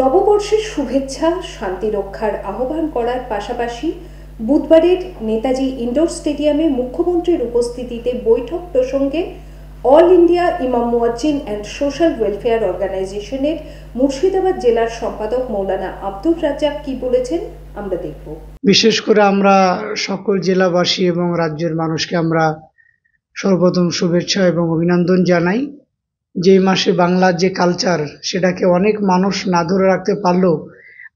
নববর্ষের শুভেচ্ছা শান্তি রক্ষার আহ্বান করার পাশাপাশি বুধবারের নেতাজি ইনডোর স্টেডিয়ামে মুখ্যমন্ত্রীর উপস্থিতিতে বৈঠক প্রসঙ্গে অল ইন্ডিয়া ইমাম মুয়াজ্জিন অ্যান্ড সোশ্যাল ওয়েলফেয়ার অর্গানাইজেশনের মুর্শিদাবাদ জেলার সম্পাদক মৌলানা আব্দুর রাজ্জাক কি বলেছেন আমরা দেখব। বিশেষ করে আমরা সকল জেলাবাসী এবং রাজ্যের মানুষকে আমরা সর্বপ্রথম শুভেচ্ছা এবং অভিনন্দন জানাই। যে মাসে বাংলার যে কালচার সেটাকে অনেক মানুষ না ধরে রাখতে পারলেও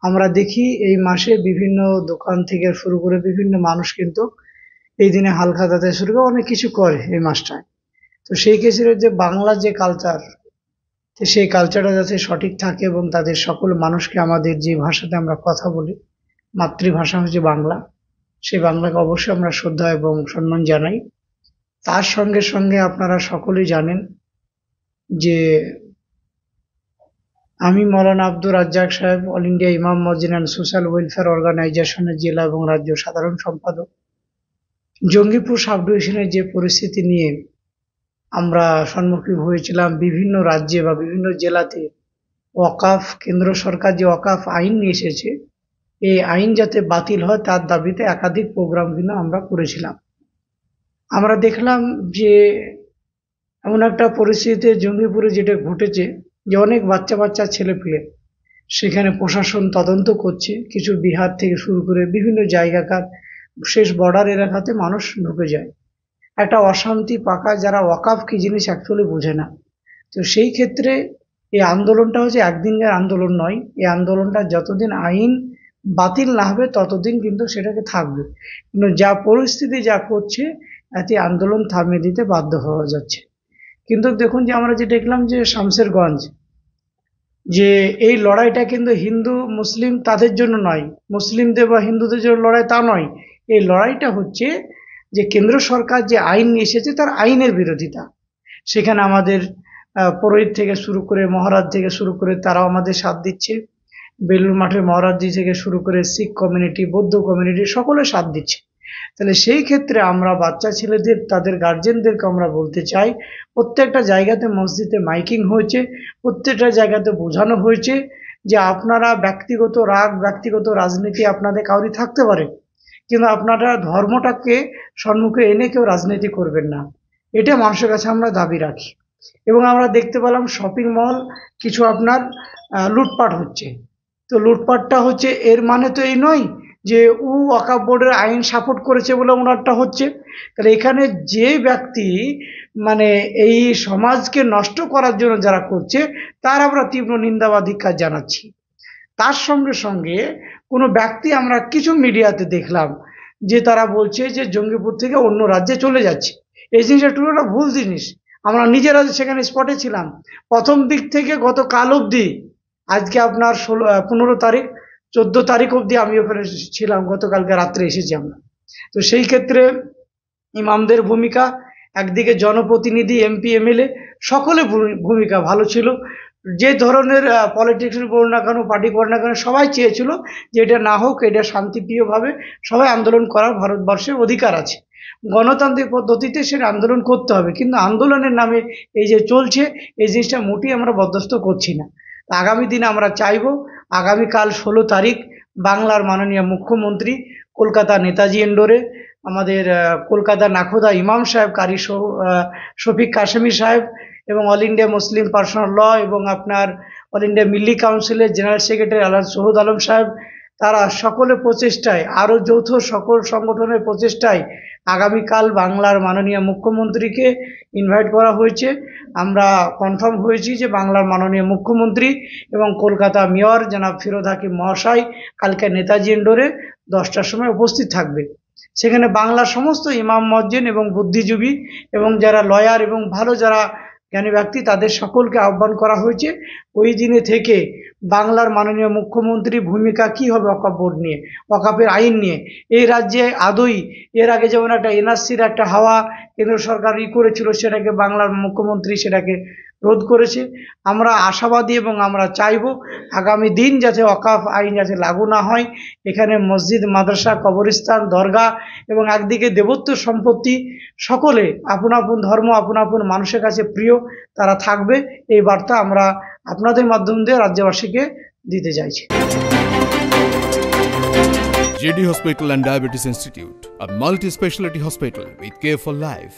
আমরা দেখি এই মাসে বিভিন্ন দোকান থেকে শুরু করে বিভিন্ন মানুষ কিন্তু এই দিনে হালকা দাঁতে শুরু করে অনেক কিছু করে এই মাসটায়। তো সেই ক্ষেত্রে যে বাংলার যে কালচার, সেই কালচারটা যাতে সঠিক থাকে এবং তাদের সকল মানুষকে আমাদের যে ভাষাতে আমরা কথা বলি, মাতৃভাষা হচ্ছে বাংলা, সেই বাংলাকে অবশ্যই আমরা শ্রদ্ধা এবং সম্মান জানাই। তার সঙ্গে সঙ্গে আপনারা সকলেই জানেন যে আমি মৌলানা আব্দুর রাজ্জাক সাহেব অল ইন্ডিয়া ইমাম মুয়াজ্জিন অ্যান্ড সোশ্যাল ওয়েলফেয়ার অর্গানাইজেশনের জেলা এবং রাজ্য সাধারণ সম্পাদক। জঙ্গিপুর সাব ডিভিশনের যে পরিস্থিতি নিয়ে আমরা সম্মুখীন হয়েছিলাম বিভিন্ন রাজ্যে বা বিভিন্ন জেলাতে, ওয়াকাফ কেন্দ্র সরকার যে ওয়াকাফ আইন নিয়ে এসেছে, এই আইন যাতে বাতিল হয় তার দাবিতে একাধিক প্রোগ্রাম কিন্তু আমরা করেছিলাম। আমরা দেখলাম যে এমন একটা পরিস্থিতিতে জঙ্গিপুরে যেটা ঘটেছে যে অনেক বাচ্চা বাচ্চা ছেলেপিলে সেখানে প্রশাসন তদন্ত করছে, কিছু বিহার থেকে শুরু করে বিভিন্ন জায়গাকার শেষ বর্ডার এলাকাতে মানুষ ঢুকে যায়। একটা অশান্তি পাকা, যারা ওয়াকাফ কি জিনিস অ্যাকচুয়ালি বোঝে না। তো সেই ক্ষেত্রে এই আন্দোলনটা হচ্ছে একদিনের আন্দোলন নয়, এই আন্দোলনটা যতদিন আইন বাতিল না হবে ততদিন কিন্তু সেটাকে থাকবে। কিন্তু যা পরিস্থিতি যা করছে এতে আন্দোলন থামিয়ে দিতে বাধ্য হওয়া যাচ্ছে। কিন্তু দেখুন যে আমরা যে দেখলাম যে শামসেরগঞ্জ, যে এই লড়াইটা কিন্তু হিন্দু মুসলিম তাদের জন্য নয়, মুসলিমদের বা হিন্দুদের জন্য লড়াই তা নয়। এই লড়াইটা হচ্ছে যে কেন্দ্র সরকার যে আইন নিয়ে এসেছে তার আইনের বিরোধিতা। সেখানে আমাদের পুরোহিত থেকে শুরু করে মহারাজ থেকে শুরু করে তারাও আমাদের সাথ দিচ্ছে, বেলুর মাঠের মহারাজজি থেকে শুরু করে শিখ কমিউনিটি, বৌদ্ধ কমিউনিটি সকলে সাথ দিচ্ছে। তাহলে সেই ক্ষেত্রে আমরা বাচ্চা ছেলেদের তাদের গার্জেনদেরকে আমরা বলতে চাই, প্রত্যেকটা জায়গাতে মসজিদে মাইকিং হয়েছে, প্রত্যেকটা জায়গাতে বোঝানো হয়েছে যে আপনারা ব্যক্তিগত রাগ, ব্যক্তিগত রাজনীতি আপনাদের কাউরি থাকতে পারে, কিন্তু আপনারা ধর্মটাকে সম্মুখে এনে কেউ রাজনীতি করবেন না, এটা মানুষের কাছে আমরা দাবি রাখি। এবং আমরা দেখতে পেলাম শপিং মল কিছু আপনার লুটপাট হচ্ছে। তো লুটপাটটা হচ্ছে, এর মানে তো এই নয় যে ওয়াকফ বোর্ডের আইন সাপোর্ট করেছে বলে ওনারটা হচ্ছে। তাহলে এখানে যে ব্যক্তি মানে এই সমাজকে নষ্ট করার জন্য যারা করছে তার আমরা তীব্র নিন্দা বা ধিক্কার জানাচ্ছি। তার সঙ্গে সঙ্গে কোনো ব্যক্তি আমরা কিছু মিডিয়াতে দেখলাম যে তারা বলছে যে জঙ্গিপুর থেকে অন্য রাজ্যে চলে যাচ্ছে। এই জিনিসটা একটু একটা ভুল জিনিস। আমরা নিজেরা সেখানে স্পটে ছিলাম প্রথম দিক থেকে গত কাল অবধি, আজকে আপনার 15 তারিখ 14 তারিখ অবধি আমি ওখানে ছিলাম, গতকালকে রাত্রে এসেছি আমরা। তো সেই ক্ষেত্রে ইমামদের ভূমিকা, একদিকে জনপ্রতিনিধি এমপি এমএলএ সকলে ভূমিকা ভালো ছিল। যে ধরনের পলিটিক্স করুন না কেন, পার্টি করে না কেন, সবাই চেয়েছিল যে এটা না হোক, এটা শান্তিপ্রিয়ভাবে সবাই আন্দোলন করার ভারতবর্ষের অধিকার আছে, গণতান্ত্রিক পদ্ধতিতে সেটা আন্দোলন করতে হবে। কিন্তু আন্দোলনের নামে এই যে চলছে এই জিনিসটা মোটেই আমরা বরদাস্ত করছি না। আগামী দিনে আমরা চাইব আগামীকাল 16 তারিখ বাংলার মাননীয় মুখ্যমন্ত্রী কলকাতা নেতাজি ইন্ডোরে আমাদের কলকাতা নাখোদা ইমাম সাহেব কারি শফিক কাশেমি সাহেব এবং অল ইন্ডিয়া মুসলিম পার্সোনাল ল এবং আপনার অল ইন্ডিয়া মিল্লি কাউন্সিলের জেনারেল সেক্রেটারি আলহাজ সৌদ আলম সাহেব, তারা সকলে প্রচেষ্টায়, আরও যৌথ সকল সংগঠনের প্রচেষ্টায় আগামীকাল বাংলার মাননীয় মুখ্যমন্ত্রীকে ইনভাইট করা হয়েছে। আমরা কনফার্ম হয়েছি যে বাংলার মাননীয় মুখ্যমন্ত্রী এবং কলকাতা মেয়র জনাব ফিরোজ হাকিম মহাশয় কালকে নেতাজি ইন্ডোরে 10টার সময় উপস্থিত থাকবে। সেখানে বাংলার সমস্ত ইমাম মুয়াজ্জিন এবং বুদ্ধিজীবী এবং যারা লয়ার এবং ভালো যারা জ্ঞানী ব্যক্তি তাদের সকলকে আহ্বান করা হয়েছে ওই দিনে থেকে বাংলার মাননীয় মুখ্যমন্ত্রী ভূমিকা কি হবে ওয়াকফ বোর্ড নিয়ে, ওয়াকফের আইন নিয়ে। এই রাজ্যে আদৌ এর আগে যেমন একটা এনআরসির একটা হাওয়া কেন্দ্র সরকার করেছিল, সেটাকে বাংলার মুখ্যমন্ত্রী সেটাকে রোধ করেছে। আমরা আশাবাদী এবং আমরা চাইব আগামী দিন যাতে ওয়াকফ আইন যাতে লাগু না হয়। এখানে মসজিদ, মাদ্রাসা, কবরস্থান, দরগা এবং একদিকে দেবত্ব সম্পত্তি সকলে আপন আপন ধর্ম, আপন আপন মানুষের কাছে প্রিয়, তারা থাকবে। এই বার্তা আমরা আপনাদের মাধ্যম দিয়ে রাজ্যবাসীকে দিতে চাইছি। JD Hospital and Diabetes Institute, a multi-specialty hospital with care for life.